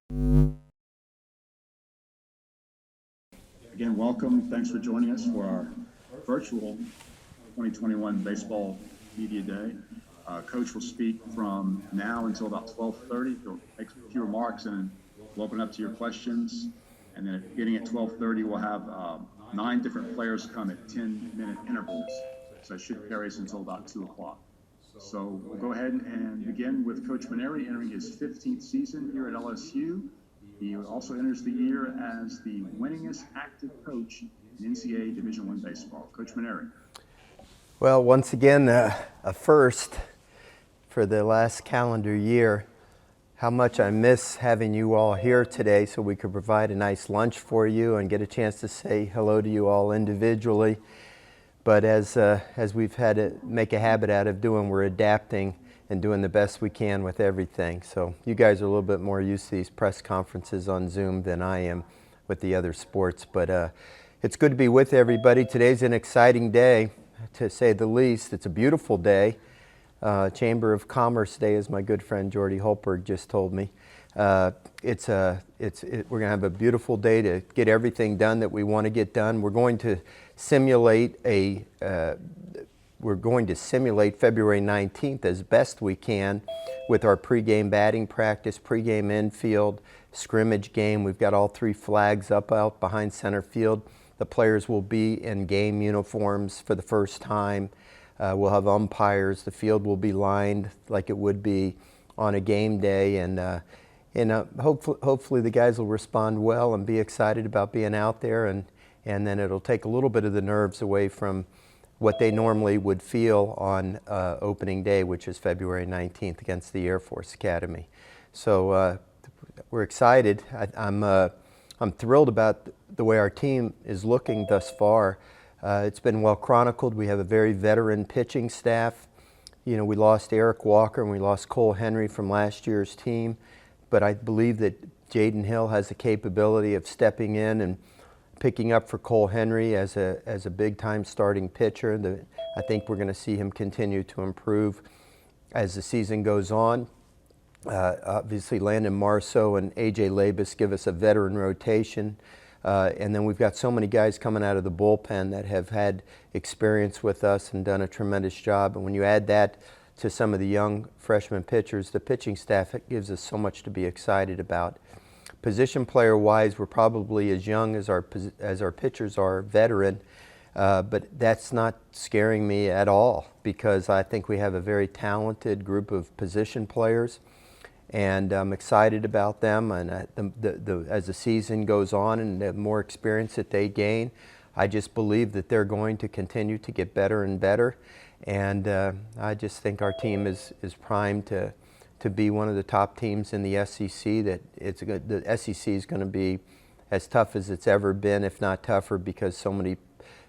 Again, welcome. Thanks for joining us for our virtual 2021 Baseball Media Day. Coach will speak from now until about 12:30. He'll make a few remarks and we'll open up to your questions. And then beginning at 12:30, we'll have 9 different players come at 10-minute intervals. So it should carry us until about 2 o'clock. So we'll go ahead and begin with Coach Mainieri entering his 15th season here at LSU. He also enters the year as the winningest active coach in NCAA Division I baseball. Coach Mainieri. Well, once again, a first for the last calendar year. How much I miss having you all here today so we could provide a nice lunch for you and get a chance to say hello to you all individually. But as we've had to make a habit out of doing, we're adapting and doing the best we can with everything. So you guys are a little bit more used to these press conferences on Zoom than I am with the other sports. But it's good to be with everybody. Today's an exciting day, to say the least. It's a beautiful day. Chamber of Commerce Day, as my good friend Jordy Holberg just told me. We're going to have a beautiful day to get everything done that we want to get done. We're going to simulate February 19th as best we can with our pregame batting practice, pregame infield, scrimmage game. We've got all 3 flags up out behind center field. The players will be in game uniforms for the first time. We'll have umpires. The field will be lined like it would be on a game day, and hopefully the guys will respond well and be excited about being out there, and then it'll take a little bit of the nerves away from what they normally would feel on opening day, which is February 19th against the Air Force Academy. So we're excited. I'm thrilled about the way our team is looking thus far. It's been well chronicled. We have a very veteran pitching staff. You know, we lost Eric Walker and we lost Cole Henry from last year's team, but I believe that Jaden Hill has the capability of stepping in and picking up for Cole Henry as a big-time starting pitcher. I think we're going to see him continue to improve as the season goes on. Obviously, Landon Marceau and A.J. Labus give us a veteran rotation. And then we've got so many guys coming out of the bullpen that have had experience with us and done a tremendous job. And when you add that to some of the young freshman pitchers, the pitching staff, it gives us so much to be excited about. Position player-wise, we're probably as young as our pitchers are veteran, but that's not scaring me at all because I think we have a very talented group of position players, and I'm excited about them. And as the season goes on and the more experience that they gain, I just believe that they're going to continue to get better and better. And I just think our team is primed to be one of the top teams in the SEC. The SEC is going to be as tough as it's ever been, if not tougher, because so many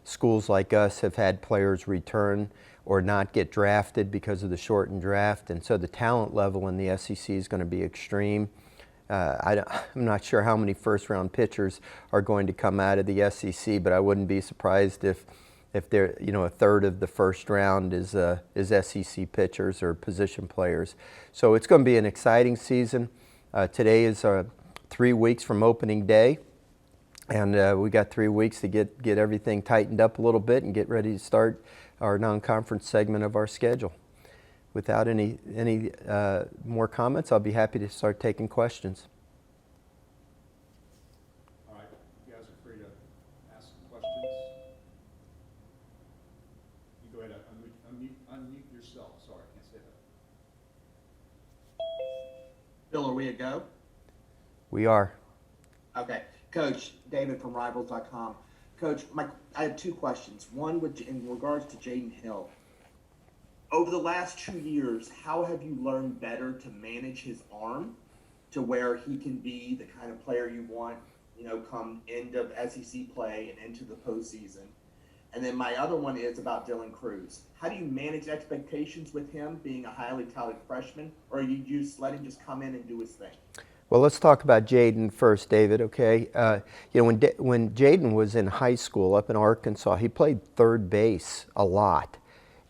schools like us have had players return or not get drafted because of the shortened draft. And so the talent level in the SEC is going to be extreme. I'm not sure how many first-round pitchers are going to come out of the SEC, but I wouldn't be surprised if they're, a third of the first round is SEC pitchers or position players. So it's going to be an exciting season. Today is 3 weeks from opening day, and we got 3 weeks to get everything tightened up a little bit and get ready to start our non-conference segment of our schedule. Without any more comments, I'll be happy to start taking questions. All right, you guys are free to ask some questions. You go ahead and unmute yourself. Sorry, I can't say that. Bill, are we a go? We are. Okay. Coach, David from Rivals.com. Coach, I have 2 questions. One, in regards to Jaden Hill. Over the last 2 years, how have you learned better to manage his arm to where he can be the kind of player you want, come end of SEC play and into the postseason? And then my other one is about Dylan Cruz. How do you manage expectations with him being a highly touted freshman, or you just let him just come in and do his thing? Well, let's talk about Jaden first, David, okay? When Jaden was in high school up in Arkansas, he played third base a lot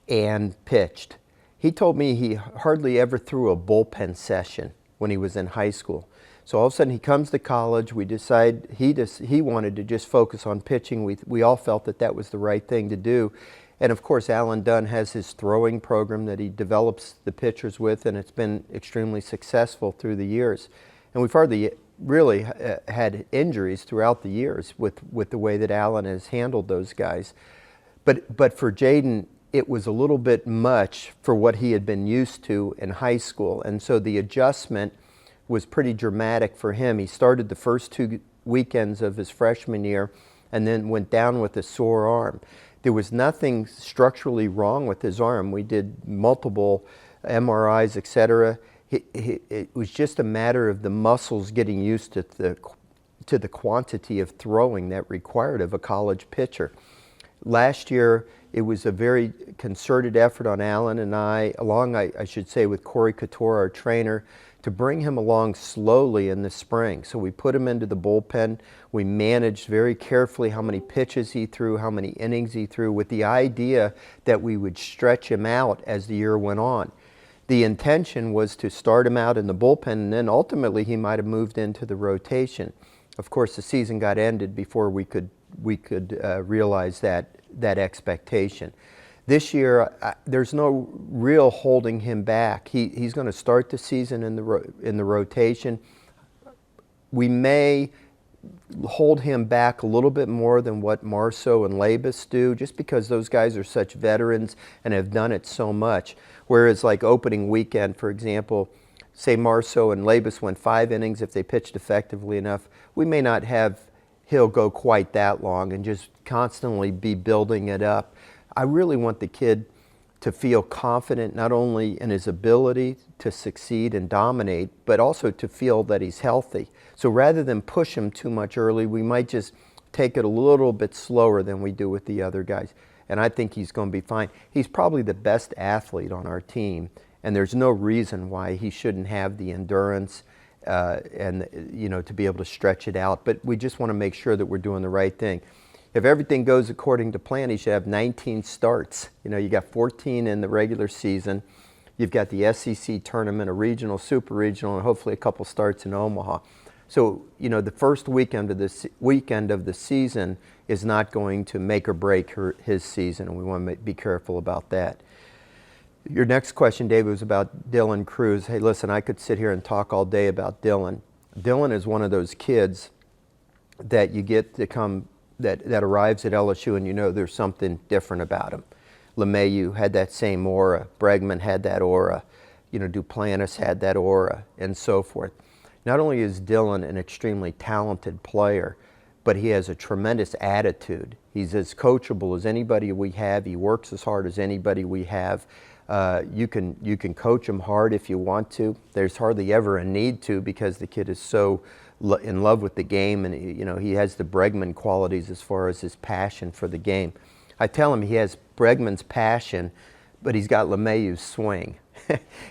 and pitched. He told me he hardly ever threw a bullpen session when he was in high school. So all of a sudden he comes to college. We decide he wanted to just focus on pitching. We all felt that that was the right thing to do. And of course, Alan Dunn has his throwing program that he develops the pitchers with, and it's been extremely successful through the years. And we've hardly really had injuries throughout the years with the way that Alan has handled those guys. But for Jaden, it was a little bit much for what he had been used to in high school. And so the adjustment was pretty dramatic for him. He started the first 2 weekends of his freshman year and then went down with a sore arm. There was nothing structurally wrong with his arm. We did multiple MRIs, etc. It was just a matter of the muscles getting used to the quantity of throwing that required of a college pitcher. Last year, it was a very concerted effort on Alan and I, along, I should say, with Corey Couture, our trainer, to bring him along slowly in the spring. So we put him into the bullpen. We managed very carefully how many pitches he threw, how many innings he threw, with the idea that we would stretch him out as the year went on. The intention was to start him out in the bullpen, and then ultimately he might have moved into the rotation. Of course, the season got ended before we could realize that expectation. This year, there's no real holding him back. He's going to start the season in the rotation. We may hold him back a little bit more than what Marceau and Labus do, just because those guys are such veterans and have done it so much. Whereas like opening weekend, for example, say Marceau and Labus went 5 innings if they pitched effectively enough, we may not have Hill go quite that long and just constantly be building it up. I really want the kid to feel confident not only in his ability to succeed and dominate, but also to feel that he's healthy. So rather than push him too much early, we might just take it a little bit slower than we do with the other guys. And I think he's going to be fine. He's probably the best athlete on our team, and there's no reason why he shouldn't have the endurance and to be able to stretch it out. But we just want to make sure that we're doing the right thing. If everything goes according to plan, he should have 19 starts. You got 14 in the regular season. You've got the SEC tournament, a regional, super regional, and hopefully a couple starts in Omaha. So, the first weekend of the season is not going to make or break his season, and we want to be careful about that. Your next question, David, was about Dylan Cruz. Hey, listen, I could sit here and talk all day about Dylan. Dylan is one of those kids that you get to come that arrives at LSU and there's something different about him. LeMahieu had that same aura. Bregman had that aura. Duplantis had that aura, and so forth. Not only is Dylan an extremely talented player, but he has a tremendous attitude. He's as coachable as anybody we have. He works as hard as anybody we have. You can coach him hard if you want to. There's hardly ever a need to, because the kid is so in love with the game, and he has the Bregman qualities as far as his passion for the game. I tell him he has Bregman's passion, but he's got LeMahieu's swing.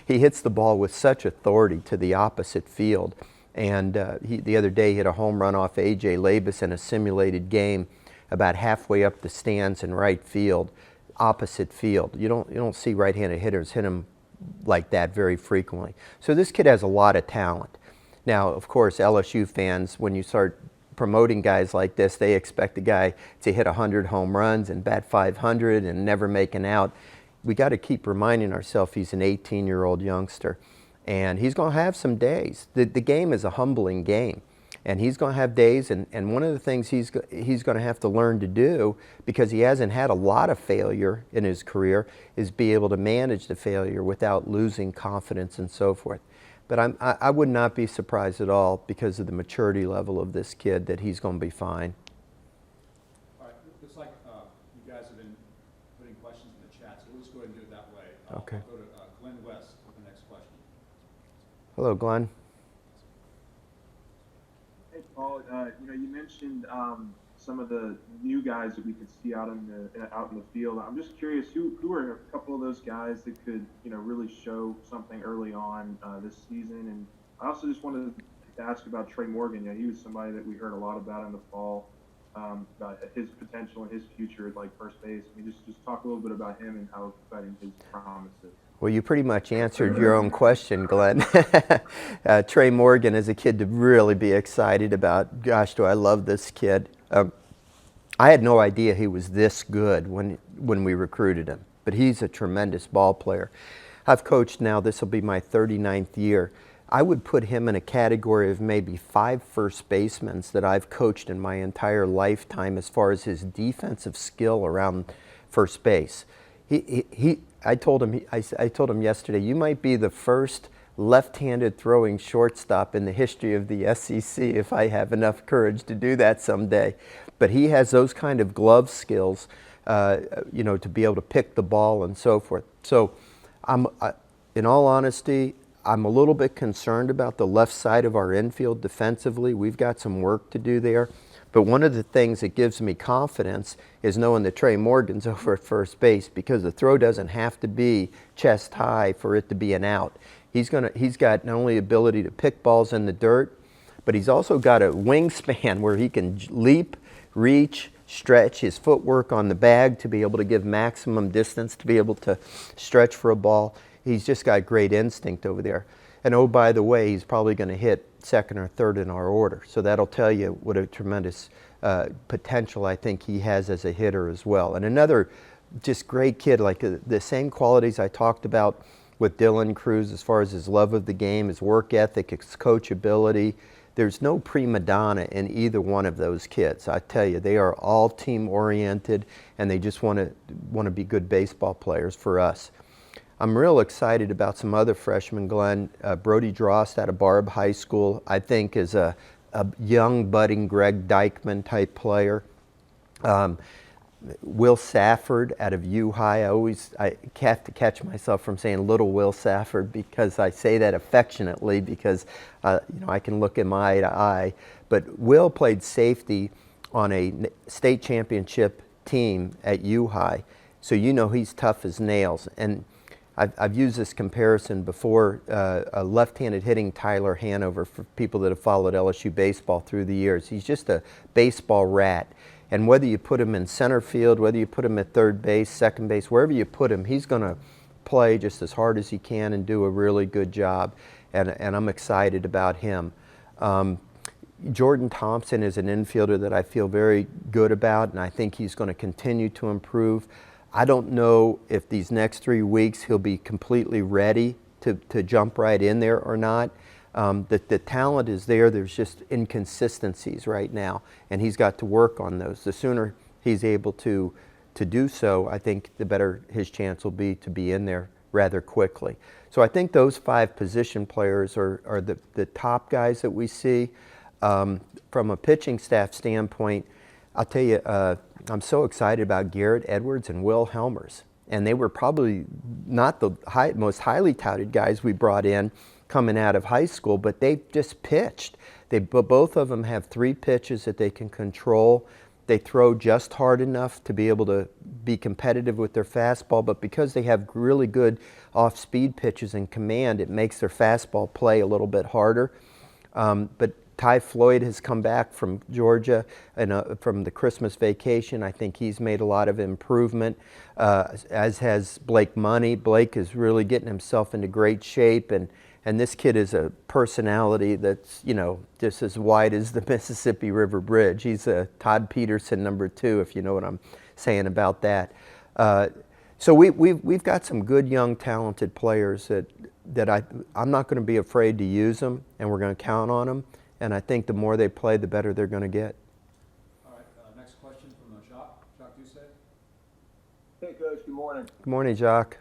He hits the ball with such authority to the opposite field. And the other day he hit a home run off A.J. Labus in a simulated game about halfway up the stands in right field, opposite field. You don't see right-handed hitters hit him like that very frequently. So this kid has a lot of talent. Now, of course, LSU fans, when you start promoting guys like this, they expect a guy to hit 100 home runs and bat 500 and never make an out. We got to keep reminding ourselves he's an 18-year-old youngster, and he's going to have some days. The game is a humbling game, and he's going to have days, and one of the things he's going to have to learn to do, because he hasn't had a lot of failure in his career, is be able to manage the failure without losing confidence and so forth. But I would not be surprised at all, because of the maturity level of this kid, that he's going to be fine. All right, looks like you guys have been putting questions in the chat, so we'll just go ahead and do it that way. Okay. I'll go to Glenn West with the next question. Hello, Glenn. Hey, Paul. You mentioned some of the new guys that we could see out in the field. I'm just curious, who are a couple of those guys that could really show something early on this season? And I also just wanted to ask about Trey Morgan. He was somebody that we heard a lot about in the fall, about his potential and his future at first base. Just talk a little bit about him and how exciting his promise is. Well, you pretty much answered your own question, Glenn. Trey Morgan is a kid to really be excited about. Gosh, do I love this kid. I had no idea he was this good when we recruited him, but he's a tremendous ball player. I've coached now, this will be my 39th year. I would put him in a category of maybe 5 first basemen that I've coached in my entire lifetime as far as his defensive skill around first base. I told him yesterday, you might be the first left-handed throwing shortstop in the history of the SEC if I have enough courage to do that someday. But he has those kind of glove skills, to be able to pick the ball and so forth. So in all honesty, I'm a little bit concerned about the left side of our infield defensively. We've got some work to do there. But one of the things that gives me confidence is knowing that Trey Morgan's over at first base, because the throw doesn't have to be chest high for it to be an out. He's got not only ability to pick balls in the dirt, but he's also got a wingspan where he can leap, reach, stretch his footwork on the bag to be able to give maximum distance, to be able to stretch for a ball. He's just got great instinct over there. And oh, by the way, he's probably going to hit second or third in our order. So that'll tell you what a tremendous potential I think he has as a hitter as well. And another just great kid, like the same qualities I talked about with Dylan Cruz as far as his love of the game, his work ethic, his coachability. There's no prima donna in either one of those kids. I tell you, they are all team oriented, and they just want to be good baseball players for us. I'm real excited about some other freshmen, Glenn. Brody Drost out of Barb High School, I think, is a young, budding Greg Dykman type player. Will Safford out of U High. I have to catch myself from saying little Will Safford, because I say that affectionately because I can look him eye to eye. But Will played safety on a state championship team at U High, so he's tough as nails. And I've used this comparison before, a left-handed hitting Tyler Hanover, for people that have followed LSU baseball through the years. He's just a baseball rat. And whether you put him in center field, whether you put him at third base, second base, wherever you put him, he's going to play just as hard as he can and do a really good job. And I'm excited about him. Jordan Thompson is an infielder that I feel very good about, and I think he's going to continue to improve. I don't know if these next 3 weeks he'll be completely ready to jump right in there or not. The talent is there. There's just inconsistencies right now, and he's got to work on those. The sooner he's able to do so, I think the better his chance will be to be in there rather quickly. So I think those 5 position players are the top guys that we see. From a pitching staff standpoint, I'll tell you, I'm so excited about Garrett Edwards and Will Helmers. And they were probably not the most highly touted guys we brought in coming out of high school, but they just pitched. Both of them have 3 pitches that they can control. They throw just hard enough to be able to be competitive with their fastball, but because they have really good off-speed pitches and command, it makes their fastball play a little bit harder. But Ty Floyd has come back from Georgia and from the Christmas vacation. I think he's made a lot of improvement, as has Blake Money. Blake is really getting himself into great shape, and this kid is a personality that's, just as wide as the Mississippi River Bridge. He's a Todd Peterson #2, if you know what I'm saying about that. So we've got some good, young, talented players that I'm not going to be afraid to use them, and we're going to count on them. And I think the more they play, the better they're going to get. All right, next question from Jacques. Jacques Doucet. Hey, Coach. Good morning. Good morning, Jacques.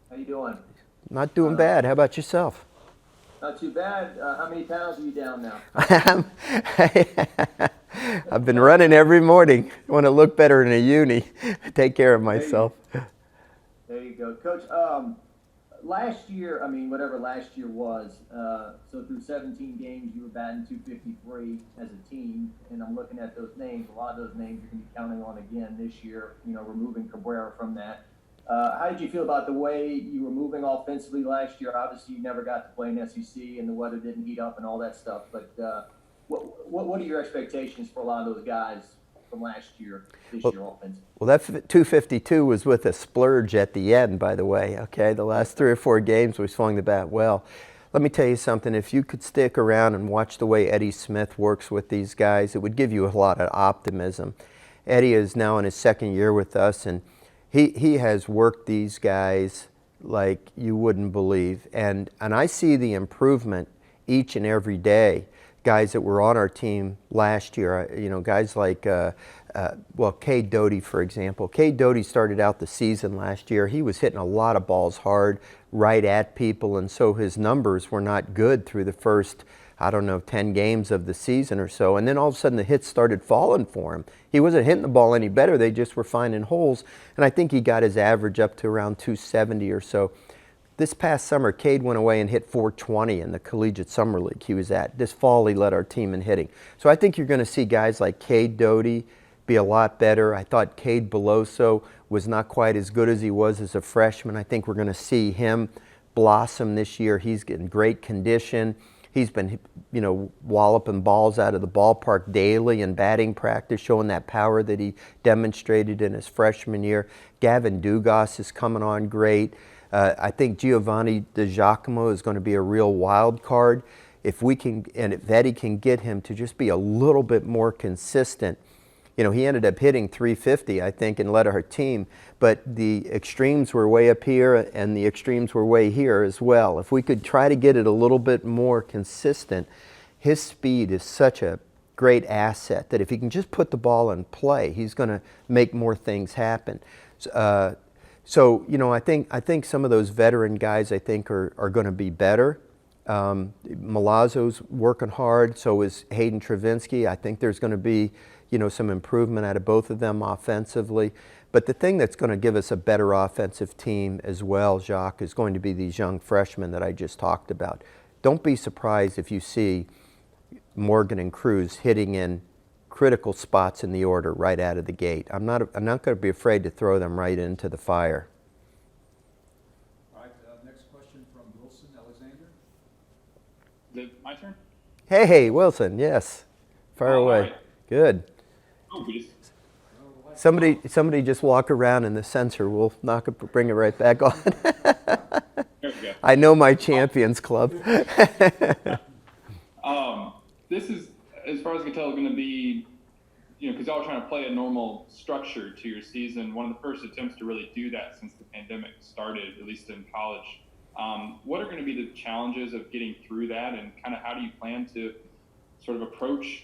How you doing? Not doing bad. How about yourself? Not too bad. How many pounds are you down now? I've been running every morning. I want to look better in a uni. Take care of myself. There you go. Coach, last year, whatever last year was, so through 17 games, you were batting .253 as a team, and I'm looking at those names. A lot of those names you're going to be counting on again this year, removing Cabrera from that. How did you feel about the way you were moving offensively last year? Obviously, you never got to play in SEC, and the weather didn't heat up and all that stuff. But what are your expectations for a lot of those guys from last year, this Well- year offensively. Well, that 252 was with a splurge at the end, by the way, okay? The last 3 or 4 games, we swung the bat well. Let me tell you something. If you could stick around and watch the way Eddie Smith works with these guys, it would give you a lot of optimism. Eddie is now in his 2nd year with us, and he has worked these guys like you wouldn't believe. And I see the improvement each and every day. Guys that were on our team last year, you know, guys like, Cade Doty, for example. Cade Doty started out the season last year. He was hitting a lot of balls hard, right at people, and so his numbers were not good through the first, 10 games of the season or so. And then all of a sudden the hits started falling for him. He wasn't hitting the ball any better. They just were finding holes. And I think he got his average up to around 270 or so. This past summer, Cade went away and hit 420 in the Collegiate Summer League he was at. This fall, he led our team in hitting. So I think you're going to see guys like Cade Doty be a lot better. I thought Cade Beloso was not quite as good as he was as a freshman. I think we're going to see him blossom this year. He's getting great condition. He's been, walloping balls out of the ballpark daily in batting practice, showing that power that he demonstrated in his freshman year. Gavin Dugas is coming on great. I think Giovanni DiGiacomo is going to be a real wild card. If Eddie can get him to just be a little bit more consistent. He ended up hitting 350, I think, and led our team, but the extremes were way up here and the extremes were way here as well. If we could try to get it a little bit more consistent, his speed is such a great asset that if he can just put the ball in play, he's going to make more things happen. I think some of those veteran guys, I think, are going to be better. Milazzo's working hard, so is Hayden Travinsky. I think there's going to be some improvement out of both of them offensively. But the thing that's going to give us a better offensive team as well, Jacques, is going to be these young freshmen that I just talked about. Don't be surprised if you see Morgan and Cruz hitting in critical spots in the order right out of the gate. I'm not going to be afraid to throw them right into the fire. All right, next question from Wilson Alexander. Is it my turn? Hey, Wilson, yes. Fire All away. right. Good. Oh, we just, Somebody just walk around and the sensor will bring it right back on. there we go. I know my Champions Club. This is, as far as I can tell, going to be, because y'all are trying to play a normal structure to your season. One of the first attempts to really do that since the pandemic started, at least in college. What are going to be the challenges of getting through that, and kind of how do you plan to sort of approach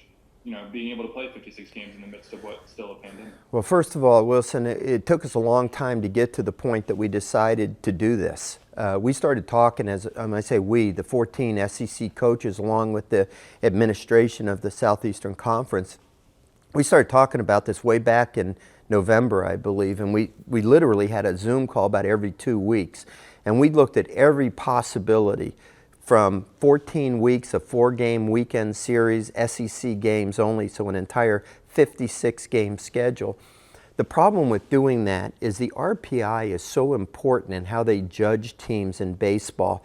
being able to play 56 games in the midst of what's still a pandemic? Well, first of all, Wilson, it took us a long time to get to the point that we decided to do this. We started talking, I say we, the 14 SEC coaches along with the administration of the Southeastern Conference. We started talking about this way back in November, I believe, and we literally had a Zoom call about every 2 weeks. And we looked at every possibility from 14 weeks of 4-game weekend series, SEC games only, so an entire 56-game schedule. The problem with doing that is the RPI is so important in how they judge teams in baseball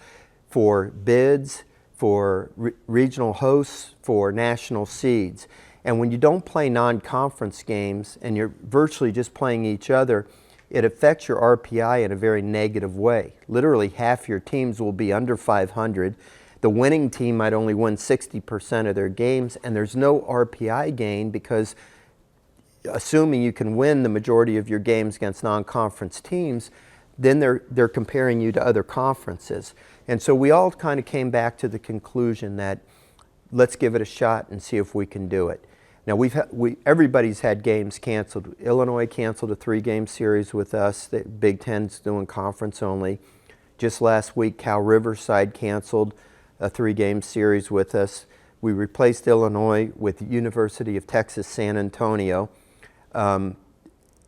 for bids, for regional hosts, for national seeds. And when you don't play non-conference games and you're virtually just playing each other, it affects your RPI in a very negative way. Literally half your teams will be under 500. The winning team might only win 60% of their games, and there's no RPI gain because assuming you can win the majority of your games against non-conference teams, then they're comparing you to other conferences. And so we all kind of came back to the conclusion that let's give it a shot and see if we can do it. Now everybody's had games canceled. Illinois canceled a 3-game series with us. The Big Ten's doing conference only. Just last week, Cal Riverside canceled a 3-game series with us. We replaced Illinois with University of Texas San Antonio.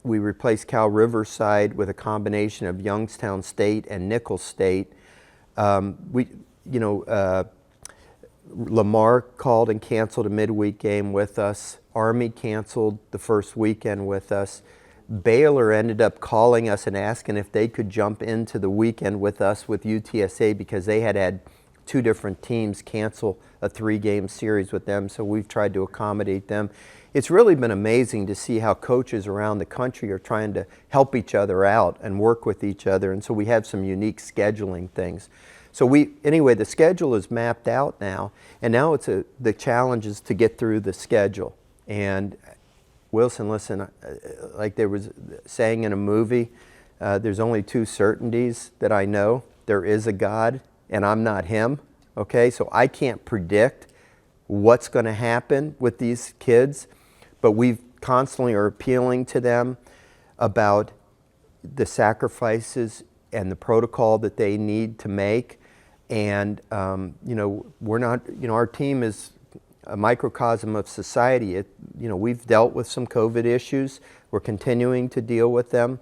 We replaced Cal Riverside with a combination of Youngstown State and Nicholls State. Lamar called and canceled a midweek game with us. Army canceled the first weekend with us. Baylor ended up calling us and asking if they could jump into the weekend with us with UTSA because they had 2 different teams cancel a 3-game series with them, so we've tried to accommodate them. It's really been amazing to see how coaches around the country are trying to help each other out and work with each other, and so we have some unique scheduling things. So anyway, the schedule is mapped out now, and now the challenge is to get through the schedule. And Wilson, listen, like there was saying in a movie, there's only 2 certainties that I know. There is a God, and I'm not him, okay? So I can't predict what's going to happen with these kids, but we constantly are appealing to them about the sacrifices and the protocol that they need to make. And, we're not, our team is a microcosm of society. We've dealt with some COVID issues. We're continuing to deal with them.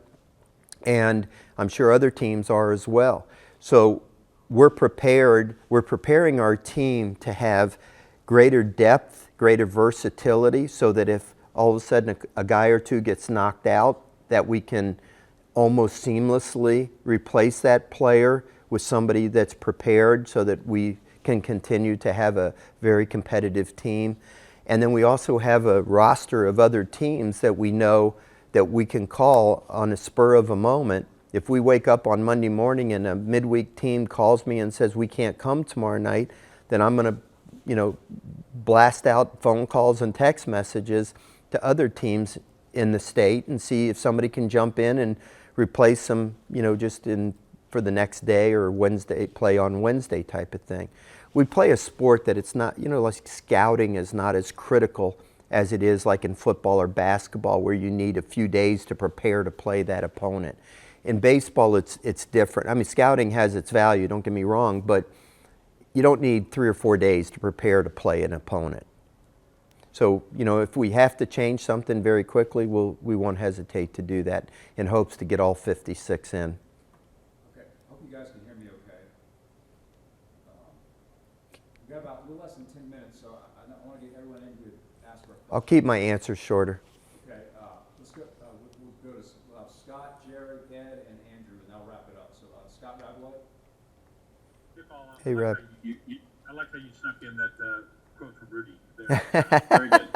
And I'm sure other teams are as well. So we're preparing our team to have greater depth, greater versatility, so that if all of a sudden a guy or 2 gets knocked out, that we can almost seamlessly replace that player with somebody that's prepared so that we can continue to have a very competitive team. And then we also have a roster of other teams that we know that we can call on a spur of a moment. If we wake up on Monday morning and a midweek team calls me and says we can't come tomorrow night, then I'm going to, blast out phone calls and text messages to other teams in the state and see if somebody can jump in and replace them, for the next day or Wednesday, play on Wednesday type of thing. We play a sport that it's not, like scouting is not as critical as it is like in football or basketball, where you need a few days to prepare to play that opponent. In baseball, it's different. I mean, scouting has its value, don't get me wrong, but you don't need 3 or 4 days to prepare to play an opponent. So, if we have to change something very quickly, we won't hesitate to do that in hopes to get all 56 in. Okay, hope you guys can hear me okay. We got about a little less than 10 minutes, so I want to get everyone in to ask for a question. I'll keep my answers shorter. Okay, let's go, we'll go to Scott, Jerry, Ed, and Andrew, and I'll wrap it up. So Scott Rabelais. Hey, Paul, Hey, Reb. I like how you snuck in that quote from Rudy there. Very good.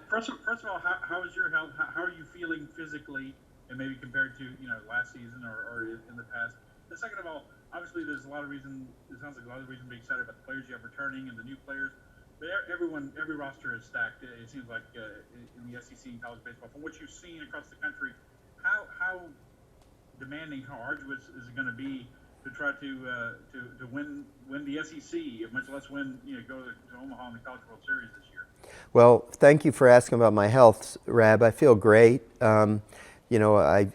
First of all, how is your health? How are you feeling physically, and maybe compared to last season or in the past? And second of all, obviously there's a lot of reason. It sounds like a lot of reason to be excited about the players you have returning and the new players. But every roster is stacked. It seems like in the SEC and college baseball. From what you've seen across the country, how demanding, how arduous is it going to be to try to win the SEC, much less go to Omaha in the College World Series this year? Well, thank you for asking about my health, Rab. I feel great. I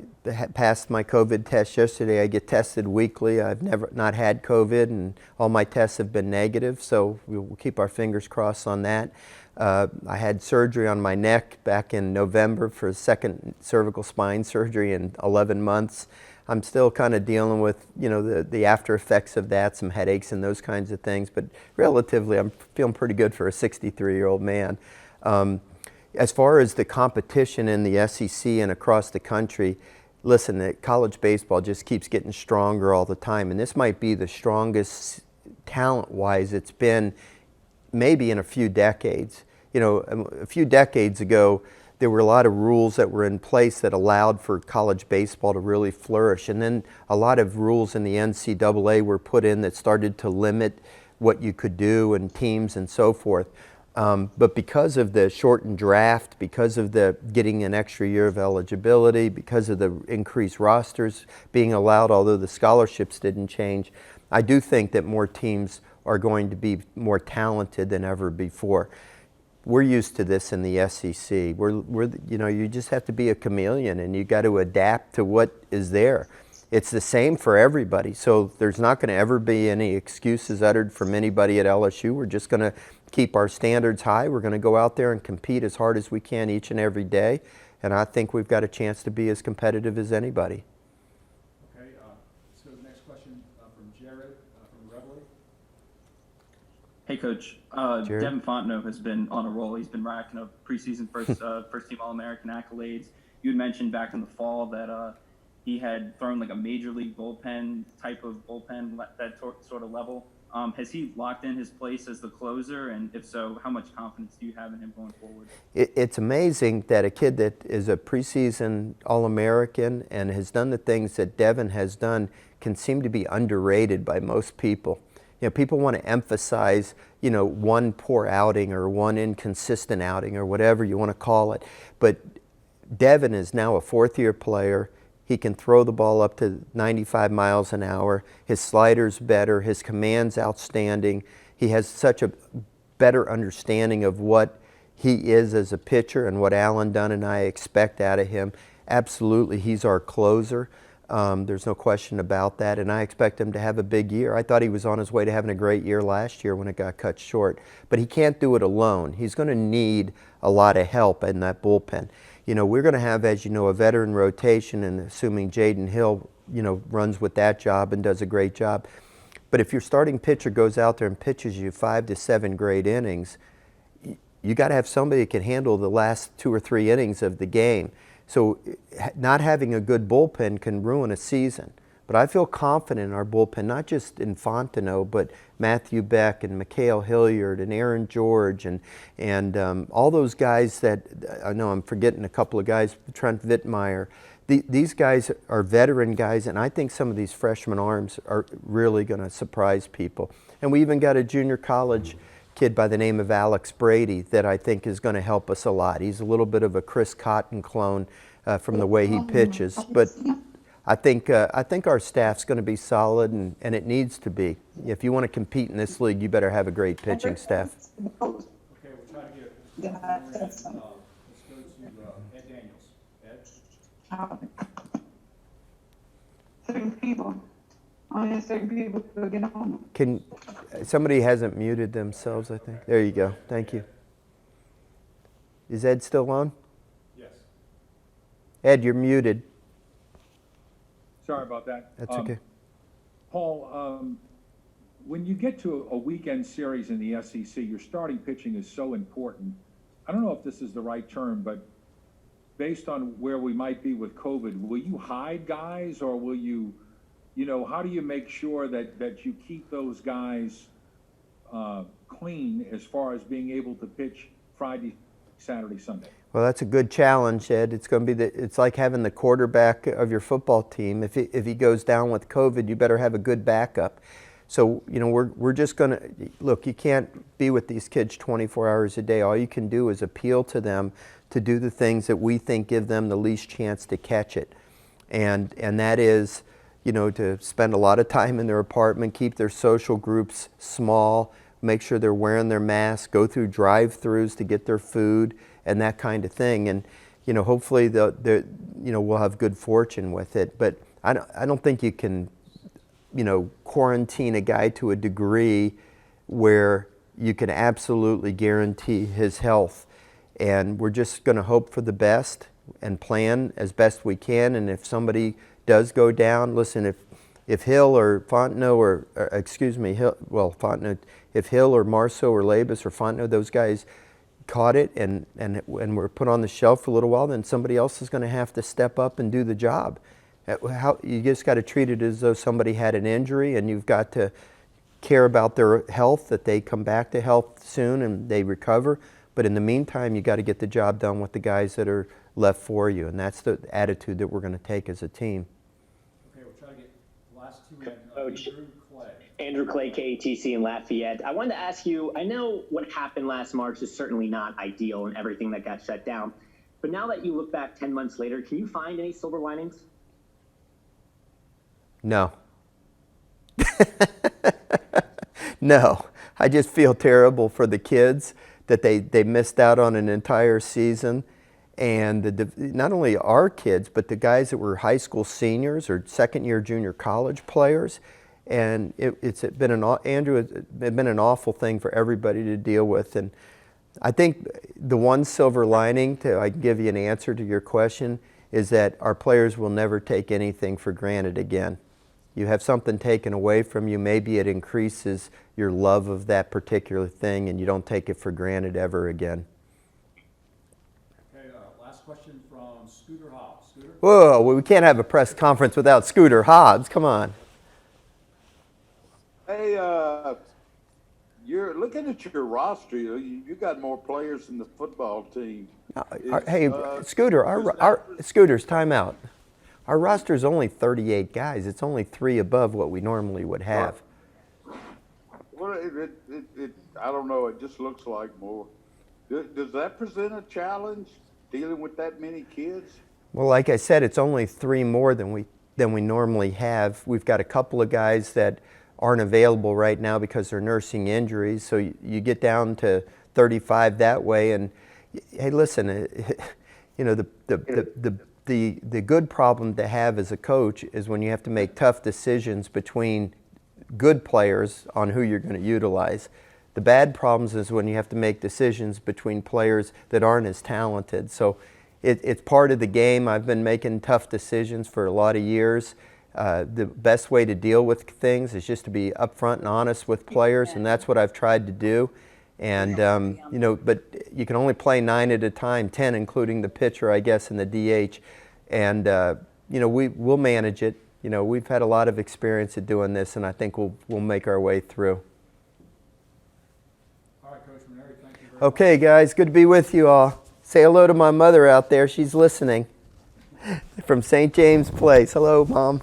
passed my COVID test yesterday. I get tested weekly. I've never not had COVID, and all my tests have been negative, so we'll keep our fingers crossed on that. I had surgery on my neck back in November for a second cervical spine surgery in 11 months. I'm still kind of dealing with, the after effects of that, some headaches and those kinds of things, but relatively I'm feeling pretty good for a 63-year-old man. As far as the competition in the SEC and across the country, listen, college baseball just keeps getting stronger all the time, and this might be the strongest talent-wise it's been maybe in a few decades. A few decades ago, there were a lot of rules that were in place that allowed for college baseball to really flourish. And then a lot of rules in the NCAA were put in that started to limit what you could do and teams and so forth. But because of the shortened draft, because of the getting an extra year of eligibility, because of the increased rosters being allowed, although the scholarships didn't change, I do think that more teams are going to be more talented than ever before. We're used to this in the SEC. You just have to be a chameleon, and you got to adapt to what is there. It's the same for everybody, so there's not going to ever be any excuses uttered from anybody at LSU. We're just going to keep our standards high. We're going to go out there and compete as hard as we can each and every day, and I think we've got a chance to be as competitive as anybody. Okay, let's go to the next question from Jared from Reveille. Hey, Coach. Jared? Devin Fontenot has been on a roll. He's been racking up preseason first team All-American accolades. You had mentioned back in the fall that he had thrown like a major league bullpen type of bullpen, sort of level. Has he locked in his place as the closer? And if so, how much confidence do you have in him going forward? It's amazing that a kid that is a preseason All-American and has done the things that Devin has done can seem to be underrated by most people. People want to emphasize, one poor outing or one inconsistent outing or whatever you want to call it. But Devin is now a fourth-year player. He can throw the ball up to 95 miles an hour. His slider's better. His command's outstanding. He has such a better understanding of what he is as a pitcher and what Alan Dunn and I expect out of him. Absolutely, he's our closer. There's no question about that, and I expect him to have a big year. I thought he was on his way to having a great year last year when it got cut short, but he can't do it alone. He's going to need a lot of help in that bullpen. We're going to have, as you know, a veteran rotation, and assuming Jaden Hill, runs with that job and does a great job. But if your starting pitcher goes out there and pitches you 5 to 7 great innings, you got to have somebody that can handle the last 2 or 3 innings of the game. So not having a good bullpen can ruin a season. But I feel confident in our bullpen, not just in Fontenot, but Matthew Beck and Mikhail Hilliard and Aaron George and all those guys that, I know I'm forgetting a couple of guys, Trent Vittmeyer. These guys are veteran guys, and I think some of these freshman arms are really going to surprise people. And we even got a junior college kid by the name of Alex Brady that I think is going to help us a lot. He's a little bit of a Chris Cotton clone from the way he pitches, but I think our staff's going to be solid, and it needs to be. If you want to compete in this league, you better have a great pitching staff. Okay, we'll try to get let's go to Ed Daniels. Ed? Certain people. Only certain people will get on. Somebody hasn't muted themselves, I think. There you go. Thank you. Is Ed still on? Yes. Ed, you're muted. Sorry about that. That's okay. Paul, when you get to a weekend series in the SEC, your starting pitching is so important. I don't know if this is the right term, but based on where we might be with COVID, will you hide guys, or will you, how do you make sure that you keep those guys clean as far as being able to pitch Friday, Saturday, Sunday? Well, that's a good challenge, Ed. It's going to be it's like having the quarterback of your football team. If he goes down with COVID, you better have a good backup. So, we're just going to, look, you can't be with these kids 24 hours a day. All you can do is appeal to them to do the things that we think give them the least chance to catch it. And that is, to spend a lot of time in their apartment, keep their social groups small, make sure they're wearing their masks, go through drive-throughs to get their food, and that kind of thing. And hopefully we'll have good fortune with it. But I don't think you can quarantine a guy to a degree where you can absolutely guarantee his health. And we're just going to hope for the best and plan as best we can. And if somebody does go down, listen, if Hill or Fontenot if Hill or Marceau or Labus or Fontenot, those guys caught it and were put on the shelf for a little while, then somebody else is going to have to step up and do the job. You just got to treat it as though somebody had an injury, and you've got to care about their health, that they come back to health soon and they recover. But in the meantime, you got to get the job done with the guys that are left for you, and that's the attitude that we're going to take as a team. Okay, we'll try to get the last two in. Coach. Andrew Clay. Andrew Clay, KATC in Lafayette. I wanted to ask you, I know what happened last March is certainly not ideal and everything that got shut down, but now that you look back 10 months later, can you find any silver linings? No. No. I just feel terrible for the kids that they missed out on an entire season. And not only our kids, but the guys that were high school seniors or second-year junior college players. And it's been an awful thing for everybody to deal with. And I think the one silver lining, I can give you an answer to your question, is that our players will never take anything for granted again. You have something taken away from you, maybe it increases your love of that particular thing, and you don't take it for granted ever again. Okay, last question from Scooter Hobbs. Scooter? Whoa, well, we can't have a press conference without Scooter Hobbs. Come on. Hey, you're looking at your roster. You got more players than the football team. Hey, Scooter, our Scooter's timeout. Our roster is only 38 guys. It's only 3 above what we normally would have. Well, I don't know. It just looks like more. Does that present a challenge dealing with that many kids? Well, like I said, it's only 3 more than we normally have. We've got a couple of guys that aren't available right now because they're nursing injuries. So you get down to 35 that way. And hey, listen, you know, the good problem to have as a coach is when you have to make tough decisions between good players on who you're going to utilize. The bad problems is when you have to make decisions between players that aren't as talented. So it's part of the game. I've been making tough decisions for a lot of years. The best way to deal with things is just to be upfront and honest with players, and that's what I've tried to do. And, you know, but you can only play 9 at a time, 10 including the pitcher, I guess, and the DH. And, you know, we'll manage it. You know, we've had a lot of experience at doing this, and I think we'll make our way through. All right, Coach Mainieri, thank you very much. Okay, guys, good to be with you all. Say hello to my mother out there. She's listening from St. James Place. Hello, Mom.